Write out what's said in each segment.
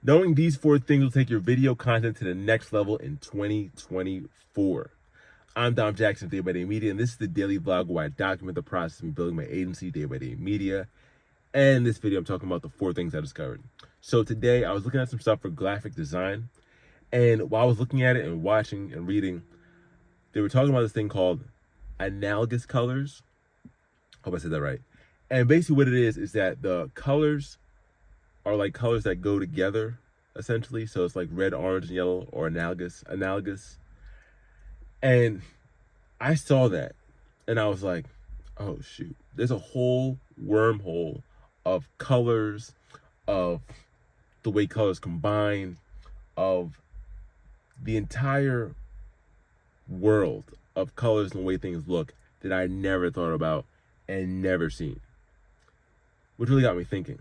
Knowing these four things will take your video content to the next level in 2024. I'm Dom Jackson of Day by Day Media, and this is the daily vlog where I document the process of building my agency, Day by Day Media. And in this video, I'm talking about the four things I discovered. So today, I was looking at some stuff for graphic design, and while I was looking at it and watching and reading, they were talking about this thing called analogous colors. Hope I said that right. And basically what it is that the colors are like colors that go together, essentially. So it's like red, orange, and yellow, or analogous. And I saw that, and I was like, oh shoot, there's a whole wormhole of colors, of the way colors combine, of the entire world of colors and the way things look that I never thought about and never seen. Which really got me thinking.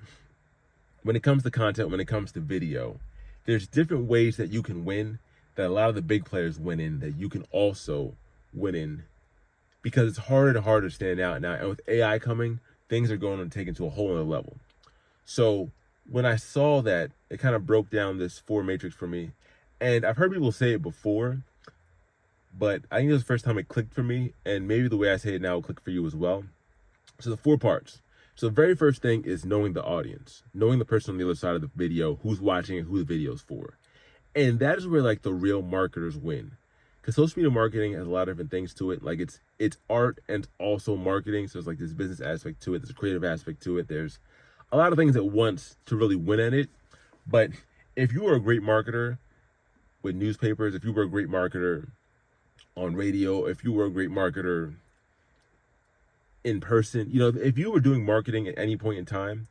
When it comes to content, when it comes to video, there's different ways that you can win that a lot of the big players win in, that you can also win in, because it's harder and harder to stand out now. And with AI coming, things are going to take it to a whole other level. So when I saw that, it kind of broke down this four matrix for me. And I've heard people say it before, but I think it was the first time it clicked for me, and maybe the way I say it now will click for you as well. So the four parts. So the very first thing is knowing the audience, knowing the person on the other side of the video, who's watching and who the video's for. And that is where like the real marketers win. Because social media marketing has a lot of different things to it. Like it's art and also marketing. So it's like this business aspect to it. There's a creative aspect to it. There's a lot of things at once to really win at it. But if you were a great marketer with newspapers, if you were a great marketer on radio, if you were a great marketer in person, you know, if you were doing marketing at any point in time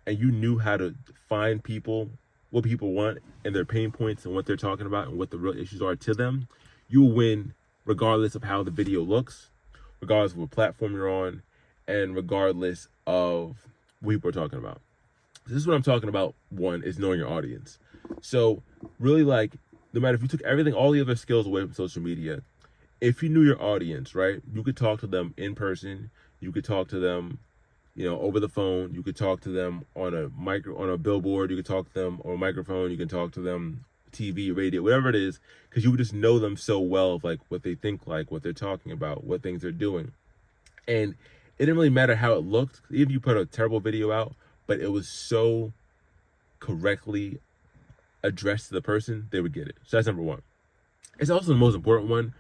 and you knew how to find people, what people want and their pain points and what they're talking about and what the real issues are to them, you will win regardless of how the video looks, regardless of what platform you're on, and regardless of what people are talking about. This is what I'm talking about. One is knowing your audience. So really, like, no matter if you took everything, all the other skills away from social media, if you knew your audience, right, you could talk to them in person. You could talk to them, you know, over the phone. You could talk to them on a billboard. You could talk to them on a microphone. You can talk to them TV, radio, whatever it is, because you would just know them so well of like what they think, like what they're talking about, what things they're doing. And it didn't really matter how it looked, even if you put a terrible video out, but it was so correctly addressed to the person, they would get it. So that's number one. It's also the most important one,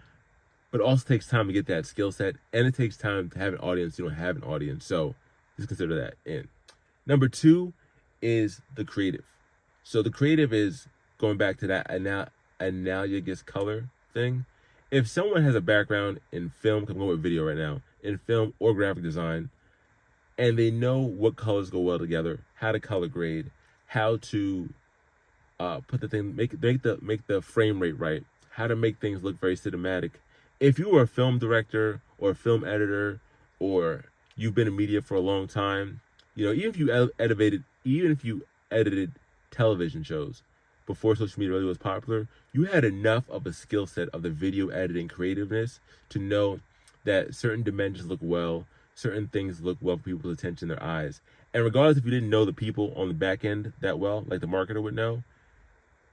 but it also takes time to get that skill set, and it takes time to have an audience. You don't have an audience, so just consider that in. Number two is the creative. So the creative is going back to that analogous color thing. If someone has a background in film, I'm going with video right now, in film or graphic design, and they know what colors go well together, how to color grade, how to put the thing, make the frame rate right, how to make things look very cinematic. If you were a film director or a film editor, or you've been in media for a long time, you know, even if you edited television shows before social media really was popular, you had enough of a skill set of the video editing creativeness to know that certain dimensions look well, certain things look well for people's attention, their eyes. And regardless if you didn't know the people on the back end that well, like the marketer would know,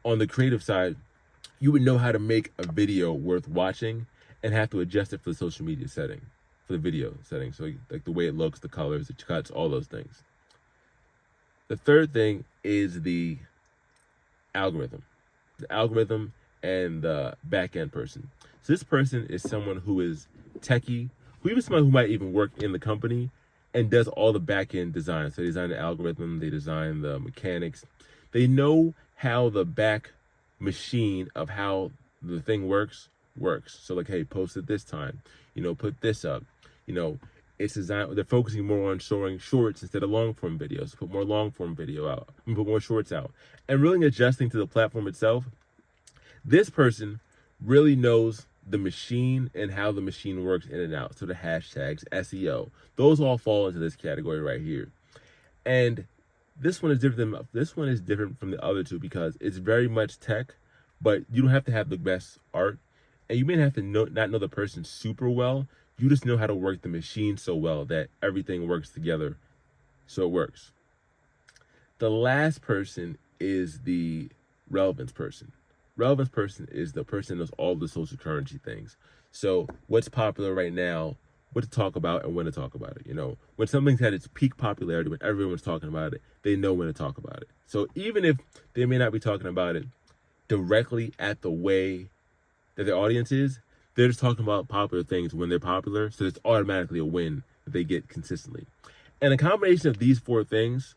on the creative side, you would know how to make a video worth watching and have to adjust it for the social media setting, for the video setting. So like the way it looks, the colors, the cuts, all those things. The third thing is the algorithm. The algorithm and the back-end person. So this person is someone who is techie, someone who might even work in the company and does all the back-end design. So they design the algorithm, they design the mechanics. They know how the back machine of how the thing works. So like, hey, post it this time, you know, put this up, you know, it's designed, they're focusing more on showing shorts instead of long form videos, put more long form video out, put more shorts out, and really adjusting to the platform itself. This person really knows the machine and how the machine works in and out. So the hashtags, SEO, those all fall into this category right here. And this one is different from the other two because it's very much tech, but you don't have to have the best art. And you may have to not know the person super well. You just know how to work the machine so well that everything works together so it works. The last person is the relevance person. Relevance person is the person that knows all the social currency things. So what's popular right now, what to talk about and when to talk about it. When something's at its peak popularity, when everyone's talking about it, they know when to talk about it. So even if they may not be talking about it directly at the way that their audience is, they're just talking about popular things when they're popular. So it's automatically a win that they get consistently. And a combination of these 4 things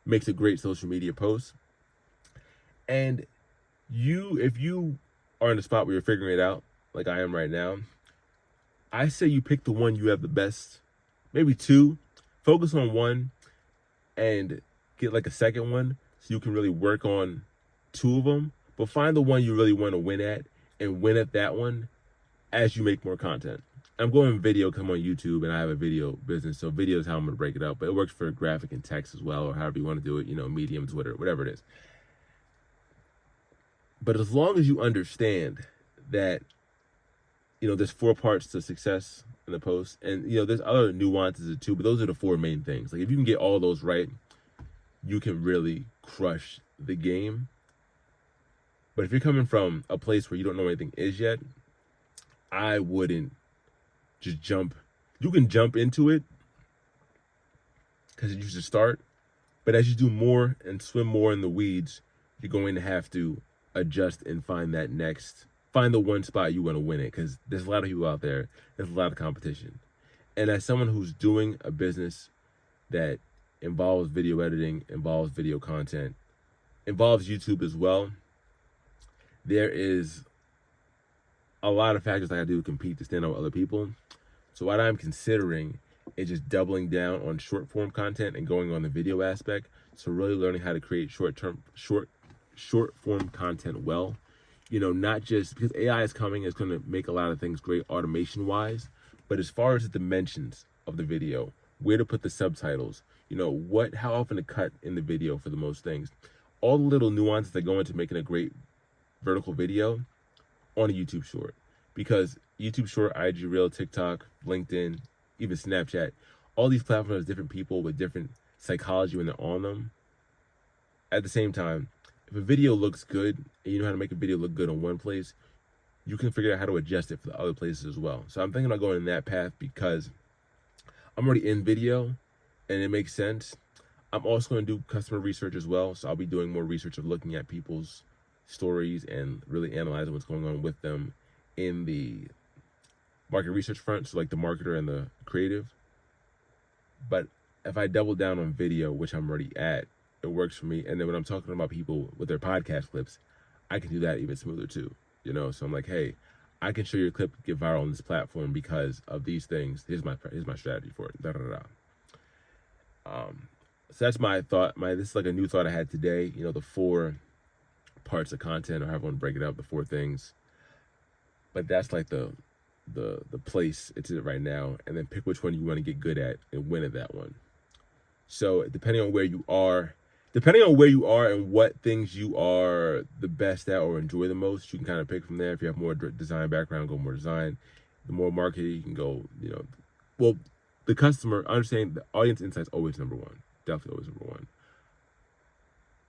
makes a great social media post. And if you are in a spot where you're figuring it out, like I am right now, I say you pick the one you have the best, maybe 2, focus on one and get like a second one so you can really work on 2 of them, but find the one you really want to win at and win at that one as you make more content. I'm going video because I'm on YouTube and I have a video business, so video is how I'm going to break it up, but it works for graphic and text as well, or however you want to do it, Medium, Twitter, whatever it is. But as long as you understand that, there's 4 parts to success in the post, and, there's other nuances too, but those are the 4 main things. Like if you can get all those right, you can really crush the game. But if you're coming from a place where you don't know anything is yet, I wouldn't just jump. You can jump into it because you should start, but as you do more and swim more in the weeds, you're going to have to adjust and find the one spot you want to win it, because there's a lot of people out there. There's a lot of competition. And as someone who's doing a business that involves video editing, involves video content, involves YouTube as well, there is a lot of factors I gotta do to compete to stand out with other people. So what I'm considering is just doubling down on short form content and going on the video aspect. So really learning how to create short form content well. Not just because AI is coming, it's gonna make a lot of things great automation wise, but as far as the dimensions of the video, where to put the subtitles, how often to cut in the video for the most things, all the little nuances that go into making a great vertical video on a YouTube short. Because YouTube short, IG Reel, TikTok, LinkedIn, even Snapchat, all these platforms have different people with different psychology when they're on them. At the same time, if a video looks good and you know how to make a video look good on one place, you can figure out how to adjust it for the other places as well. So I'm thinking about going in that path because I'm already in video and it makes sense. I'm also going to do customer research as well. So I'll be doing more research of looking at people's stories and really analyzing what's going on with them in the market research front. So like the marketer and the creative. But if I double down on video, which I'm already at, it works for me. And then when I'm talking about people with their podcast clips, I can do that even smoother too. So I'm like, hey, I can show your clip get viral on this platform because of these things. Here's my strategy for it. So that's my thought. This is like a new thought I had today. The 4 parts of content, or however I want to break it up, the 4 things. But that's like the place it's at right now, and then pick which one you want to get good at and win at that one. So depending on where you are and what things you are the best at or enjoy the most, you can kind of pick from there. If you have more design background, go more design. The more marketing, you can go, well, the customer, understanding the audience insight is always number 1. Definitely always number 1.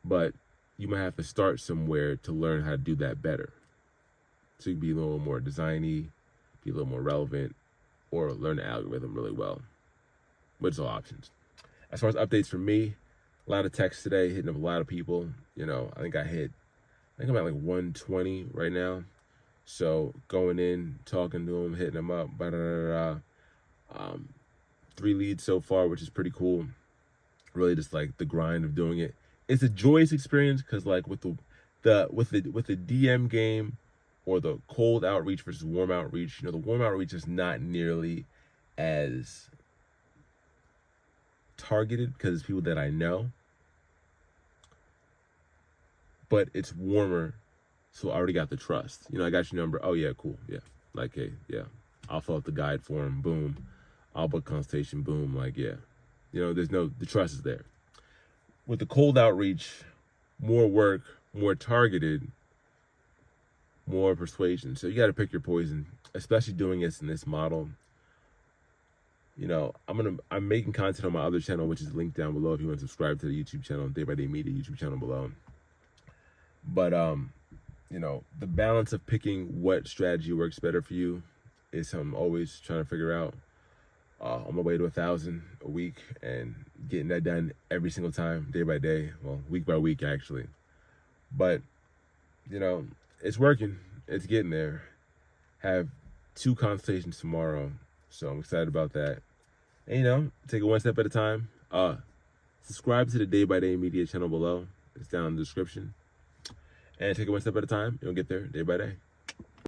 But you might have to start somewhere to learn how to do that better. So you can be a little more designy, be a little more relevant, or learn the algorithm really well. Which are all options. As far as updates from me, a lot of texts today, hitting up a lot of people. I think I'm at like 120 right now. So going in, talking to them, hitting them up, 3 leads so far, which is pretty cool. Really just like the grind of doing it. It's a joyous experience because like with the DM game or the cold outreach versus warm outreach, the warm outreach is not nearly as targeted because it's people that I know, but it's warmer, so I already got the trust. I got your number. Oh yeah, cool. Yeah, like hey, yeah, I'll fill out the guide form. Boom, I'll book consultation. Boom, like yeah, the trust is there. With the cold outreach, more work, more targeted, more persuasion. So you got to pick your poison, especially doing this in this model. I'm making content on my other channel, which is linked down below if you want to subscribe to the YouTube channel, Day by Day Media YouTube channel below. But you know, the balance of picking what strategy works better for you is something I'm always trying to figure out. On my way to 1,000 a week and getting that done every single time, day by day, well, week by week actually. But you know, it's working. It's getting there. Have 2 consultations tomorrow, so I'm excited about that. And you know, take it one step at a time. Subscribe to the Day by Day Media channel below. It's down in the description. And take it one step at a time. You'll get there day by day.